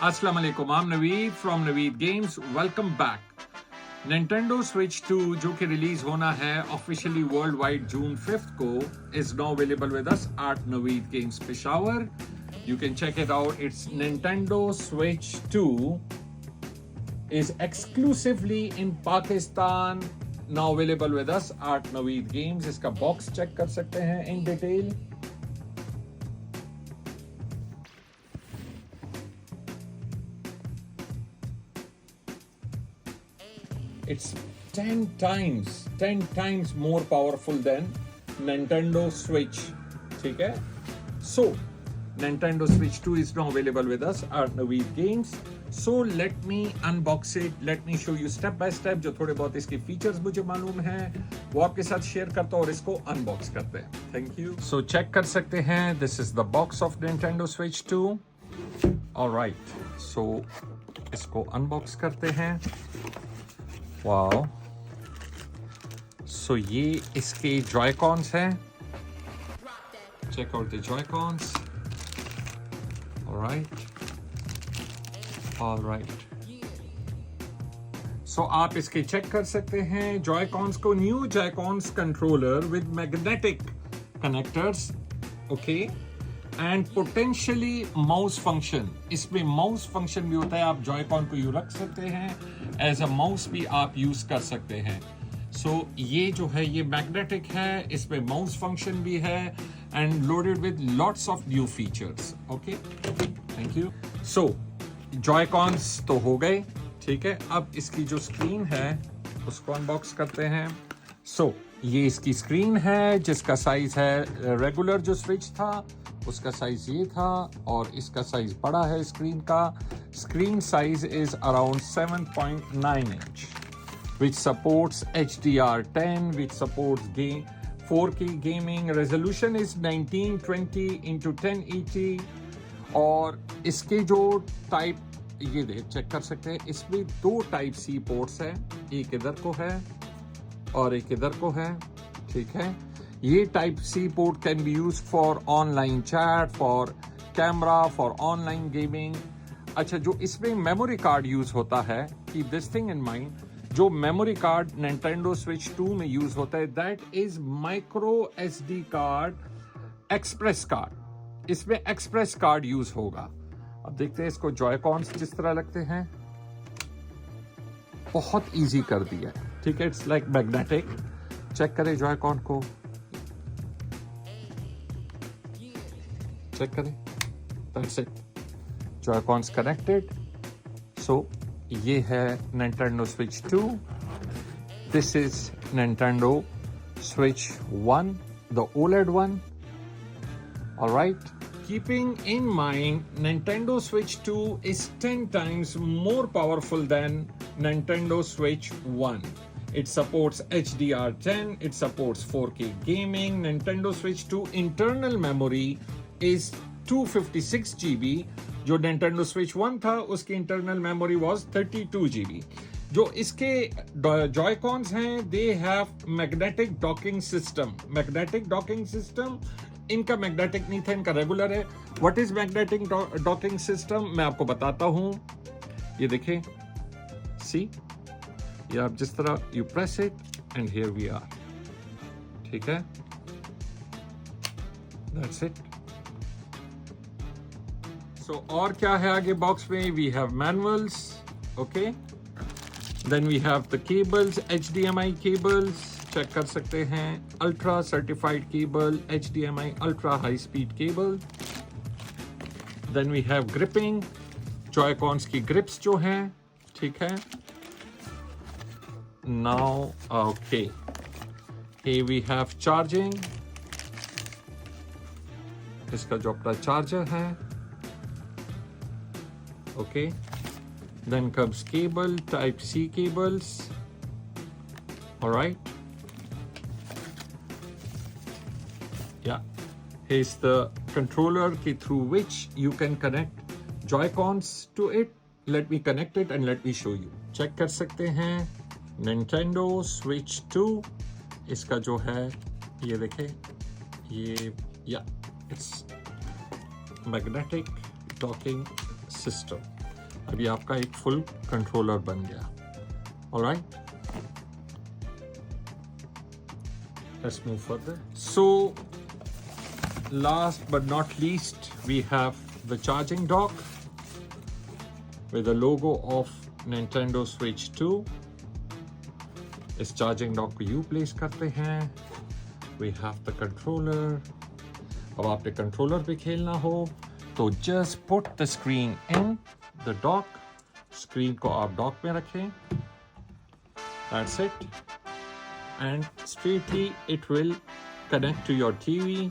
Assalamu alaikum, I'm Naveed from Naveed Games. Welcome back. Nintendo Switch 2 जो कि release होना है ऑफिशियली वर्ल्ड वाइड जून 5th को is now available with us at Naveed Games Peshawar. You can check it out. It's Nintendo Switch 2 is exclusively in Pakistan, now available with us at Naveed Games. इसका box check कर सकते हैं in detail. It's 10 times more powerful than Nintendo Switch. ठीक है? So, Nintendo Switch 2 is now available with us at Naveed Games. So, let me unbox it. Let me show you step by step जो थोड़े बहुत इसके features मुझे मालूम हैं वो आपके साथ शेयर करता हूँ और इसको अनबॉक्स करते हैं. Thank you. So, चेक कर सकते हैं. This is the box of Nintendo Switch 2. Alright. So, इसको अनबॉक्स करते हैं. वाओ. सो ये इसके जॉयकॉन्स हैं. Check out the Joy-Cons. Alright. So आप इसके चेक कर सकते हैं जॉयकॉन्स को. New Joy-Cons controller with magnetic connectors. Okay. And potentially mouse function. इसमें माउस फंक्शन भी होता है. आप जॉयकॉन को यूं रख सकते हैं, एज अ माउस भी आप यूज कर सकते हैं. सो ये जो है ये मैग्नेटिक है, इसमें माउस फंक्शन भी है and loaded with lots of new features. Okay, thank you. So Joy-Cons तो हो गए, ठीक है. अब इसकी जो स्क्रीन है उसको अनबॉक्स करते हैं. सो ये इसकी स्क्रीन है जिसका साइज है रेगुलर जो स्विच था उसका साइज ये था और इसका साइज बड़ा है स्क्रीन का. Screen size is around 7.9 inch which supports HDR10, which supports 4K gaming. Resolution is 1920 into 1080 और इसके जो टाइप ये चेक कर सकते हैं. इसमें 2 टाइप सी पोर्ट्स है. एक इधर को है और एक इधर को है, ठीक है. ये type C port can be use for online chat, for camera, for online gaming. अच्छा, जो इसमें मेमोरी कार्ड यूज होता है, keep this thing in mind, जो मेमोरी कार्ड Nintendo Switch 2 में यूज होता है that is micro SD card, express card. इसमें एक्सप्रेस कार्ड यूज होगा. अब देखते हैं इसको जॉयकॉन्स जिस तरह लगते हैं. बहुत इजी कर दिया है, ठीक है. It's like magnetic. चेक करें जॉयकॉन को, चेक करें. That's it. Joy-Cons connected. So ये है Nintendo Switch 2. This is Nintendo Switch 1, the OLED one. All right. Keeping in mind, Nintendo Switch 2 is 10 times more powerful than Nintendo Switch 1. It supports HDR10, it supports 4K gaming. Nintendo Switch 2 internal memory is 256 GB. जो Nintendo Switch 1 था उसकी internal memory was 32 GB. जो इसके Joy-Cons हैं they have magnetic docking system. Magnetic docking system. इनका magnetic नहीं था, इनका रेगुलर है. What is magnetic docking system मैं आपको बताता हूं. ये देखें, सी, ये आप जिस तरह you press it and here we are, ठीक है. That's it. सो और क्या है आगे बॉक्स में? We have manuals. Okay. Then we have the cables, HDMI cables. Check कर सकते हैं. Ultra certified cable, HDMI ultra high speed cable. Then we have gripping, Joy-Cons की ग्रिप्स जो हैं, ठीक है. Now okay, here we have charging. इसका जो अपना चार्जर है. Okay, then comes cable, type C cables. All right. Yeah, here's the controller through which you can connect Joy-Cons to it. Let me connect it and let me show you. Check कर सकते हैं Nintendo Switch 2. इसका जो है ये देखें, ये yeah, it's magnetic docking system. अभी आपका एक फुल कंट्रोलर बन गया. Alright? Let's move further. So, last but not least, we have the charging dock with the logo of Nintendo Switch 2. इस चार्जिंग डॉक को यू प्लेस करते हैं. We have the controller. अब आपने कंट्रोलर पे खेलना हो तो just put the screen in the dock. Screen को आप डॉक में रखें. That's it. And straightly it will connect to your TV,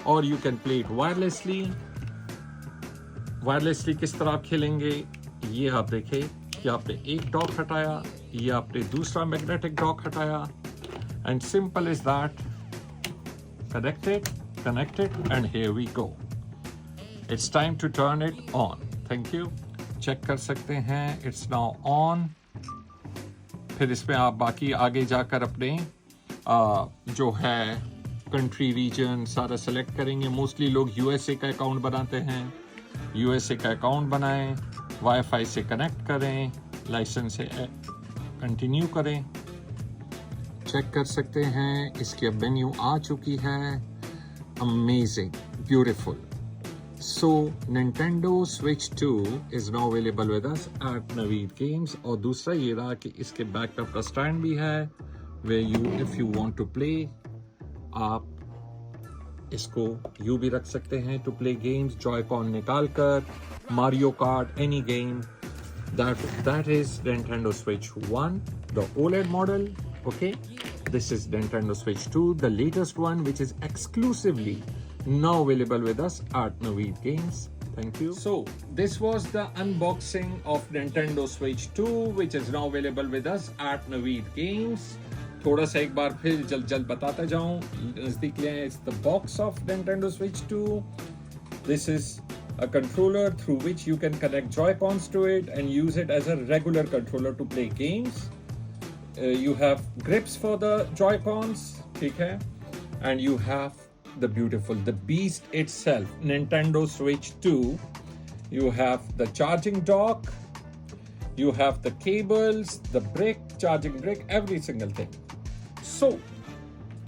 or you can play it wirelessly. Wirelessly किस तरह आप खेलेंगे ये आप देखें कि आपने एक डॉक हटाया, ये आपने दूसरा मैग्नेटिक डॉक हटाया, and simple as that. Connected, and here we go. It's time to turn it on. Thank you. Check कर सकते हैं. It's now on. फिर इसमें आप बाकी आगे जाकर अपने जो है कंट्री रीजन सारा सेलेक्ट करेंगे. मोस्टली लोग यूएसए का अकाउंट बनाते हैं. यूएसए का अकाउंट बनाएं, वाईफाई से कनेक्ट करें, लाइसेंस से कंटिन्यू करें. चेक कर सकते हैं इसकी अब मेन्यू आ चुकी है. Amazing, beautiful. So Nintendo Switch 2 is now available with us at Naveed Games. और दूसरा ये रहा कि इसके बैकअप का स्टैंड भी है where you if you want to play आप इसको यू भी रख सकते हैं to play games. Joy-Con निकाल कर Mario Kart, any game. That is Nintendo Switch 1, the OLED model. Okay, this is Nintendo Switch 2, the latest one, which is exclusively now available with us at Naveed Games. Thank you. So this was the unboxing of Nintendo Switch 2, which is now available with us at Naveed Games. थोड़ा सा एक बार फिर जल्द बताता जाऊं, नजदीक ले आए. It's the box of Nintendo Switch 2. This is a controller through which you can connect Joy-Cons to it and use it as a regular controller to play games. You have grips for the Joy-Cons, ठीक है, and you have the beast itself, Nintendo Switch 2. You have the charging dock, you have the cables, the charging brick, every single thing. So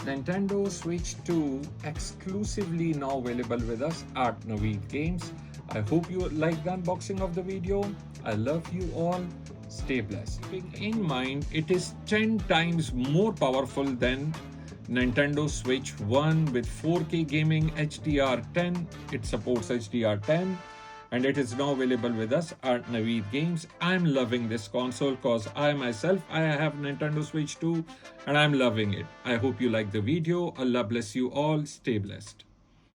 Nintendo Switch 2 exclusively now available with us at Naveed Games. I hope you like the unboxing of the video. I love you all. Stay blessed. Keeping in mind, it is 10 times more powerful than Nintendo Switch 1 with 4K gaming HDR10. It supports HDR10 and it is now available with us at Naveed Games. I'm loving this console because I have Nintendo Switch 2 and I'm loving it. I hope you like the video. Allah bless you all. Stay blessed.